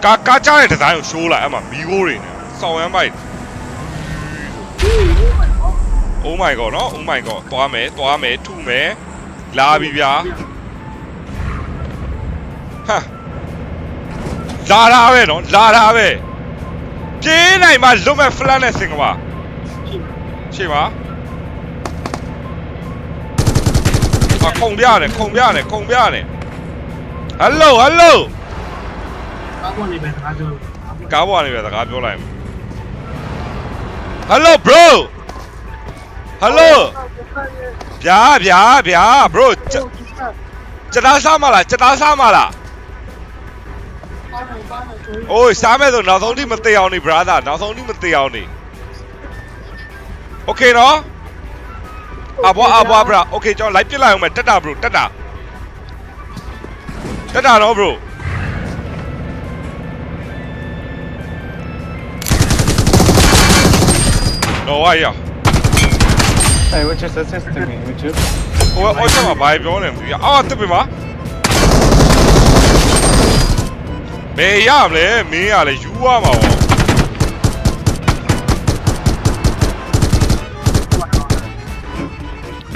ကားချတဲ့ဒီဇိုင်းကိုရှိုးလိုက်အဲ့မှာမီးခိုးတွေနဲ့စောင်းရမ်းပိုက် Oh my god နော် Oh my god သွားမယ်ထုမယ်လာပြီဗျာဟာလာတာပဲနော်လာတာပဲပြေးနိုင်မှလွတ်မဲ့ flat နဲ့စင်ကပါရှေ့ပါခုံပြရတယ် Hello ကားပေါ်နေပဲစကားပြောလိုက် Hello bro Hello ဗျာ bro ကျတားစားမလားအိုးစားမယ်ဆိုနောက်ဆုံးထိမသေးအောင်နေ brother နောက်ဆုံးထိမသေးအောင်နေ Okay နော်အဘွား bro Okay ကျွန်တော်လိုက်ပြစ်လိုက်အောင်မယ်တက်တာ bro တက်တာနော် bro No way ya Hey, what just assisting me? What you? Oh, come on, bye, bro. Ah, tip him, ah. Me, yeah, me, you are my.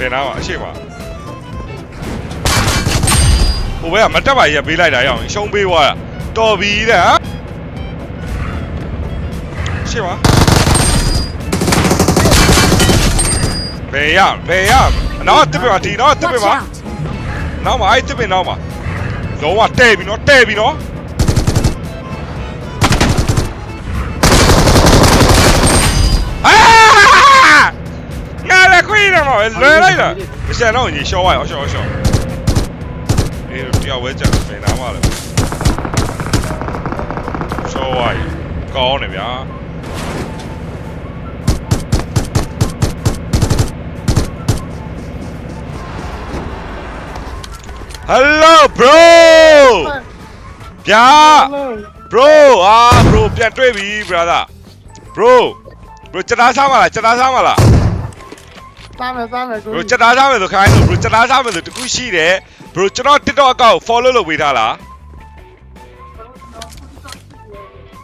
Now, Shima. Oh, well, Mataba, you be like that, young. Show me what. Dobby, there. Shima. Bam. Now tip him, now tip him. Now I tip him now. No one tell me, no. Ah! Now the queen of all, later. We said no, you show. You are waiting for me now. Show why. Go on, yeah. Hello, bro. Yeah, bro. Bro,ပြန်တွေ့ပြီ brother. Bro, ကျတားစားမလား စားမယ် bro ကျတားစားမယ်ဆိုခိုင်းလို့ bro ကျတားစားမယ်ဆိုတခုရှိတယ် bro ကျွန်တော် TikTok account follow လုပ်ပေးထားလား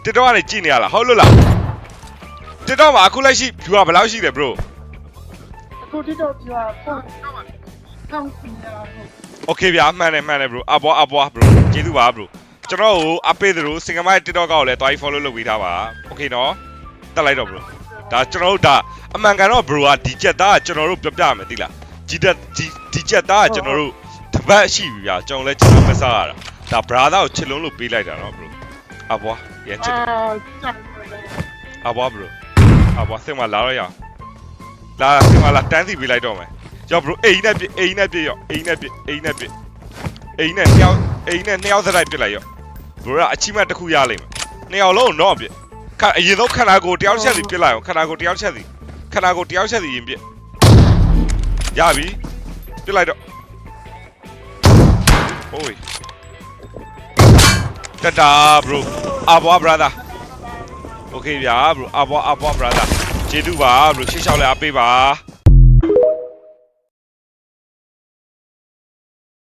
TikTok ကနေကြည့်နေရလားဟုတ်လို့လား TikTok မှာအခုလိုက်ရှိ view ကဘယ်လောက်ရှိတယ် bro အခု TikTok ကကောင်းစီရ Okay ဗျာမှန်တယ် bro အပွား bro ကျေးဇူးပါ bro ကျွန်တော်ကိုအပေးသလိုစင်ကမိုင်း TikTok ကိုလည်းတွား follow လုပ်ပေးထားပါ Okay နော်တက်လိုက်တော့ bro ဒါကျွန်တော်တို့ဒါအမှန်ကန်တော့ bro ကဒီချက်သားကကျွန်တော်တို့ပြမယ်သိလားဒီချက်သားကကျွန်တော်တို့တပတ်ရှိပြီဗျာကျွန်တော်လည်းကျွန်တော်မစားရတာဒါ brother ကိုချစ်လုံးလို့ပေးလိုက်တာနော် bro အပွားရချစ်တယ်အပွား bro အပွားစင်မလာတော့ရလာစင်မလာတန်းစီပေးလိုက်တော့မယ်ကြောက် bro အိမ်နဲ့ပြရောအိမ်နဲ့နှစ်ယောက်စတိုက်ပြလိုက်ရော bro ကအချိမတစ်ခုရလိမ့်မယ်နှစ်ယောက်လုံးတော့ပြအရင်ဆုံးခန္ဓာကိုယ်တယောက်ချက်စီပြလိုက်အောင်ခန္ဓာကိုယ်တယောက်ချက်စီရင်ပြရပြီပြလိုက်တော့โอ้ยတတာ bro အဘွား brother okay ဗျာ bro အဘွား brother ကျေးဇူးပါ bro ရှေ့လျှောက်လည်းအပေးပါ